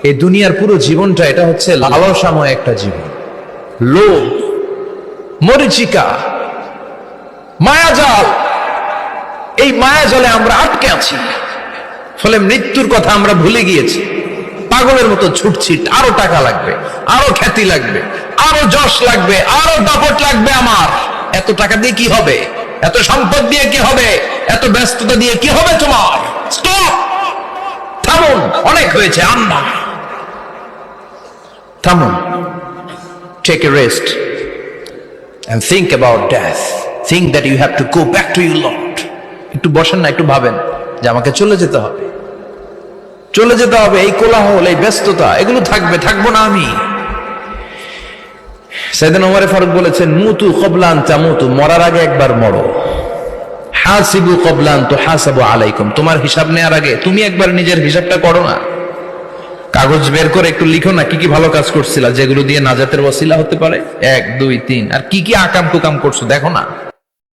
এই দুনিয়ার পুরো জীবনটা এটা হচ্ছে লালসাময় একটা জীবন, লোভ, মরিচিকা, মায়াজাল। এই মায়াজালে আমরা আটকে আছি, ফলে মৃত্যুর কথা আমরা ভুলে গিয়েছি। পাগলের মতো ছুটছি, আরো টাকা লাগবে, আরো খ্যাতি লাগবে, আরো যশ লাগবে, আরো দাপট লাগবে। আমার এত টাকা দিয়ে কি হবে? এত সম্পদ দিয়ে কি হবে? এত ব্যস্ততা দিয়ে কি হবে তোমার? স্টপ, থামুন, অনেক হয়েছে। আন্না, থামুন, take a rest and think about death. Think that you have to go back to your Lord. একটু বসেন না, একটু ভাবেন যে আমাকে চলে যেতে হবে, চলে যেতে হবে। এই কোলাহল, এই ব্যস্ততা, এগুলো থাকবে, থাকবো না আমি। সাইয়েদনা ওমর ফারুক বলেছেন, মুতু ক্বাবলা আন তামুতু, মরার আগে একবার মরো। হাসিবু ক্বাবলা আন তুহাসাবু আলাইকুম, তোমার হিসাব নেওয়ার আগে তুমি একবার নিজের হিসাবটা করো না। কাগজ বের করে একটু লিখো না কি কি ভালো কাজ করছিলা, যেগুলো দিয়ে নাজাতের ওসিলা হতে পারে। 1 2 3, আর কি কি আকাম কুকাম করছো দেখো না।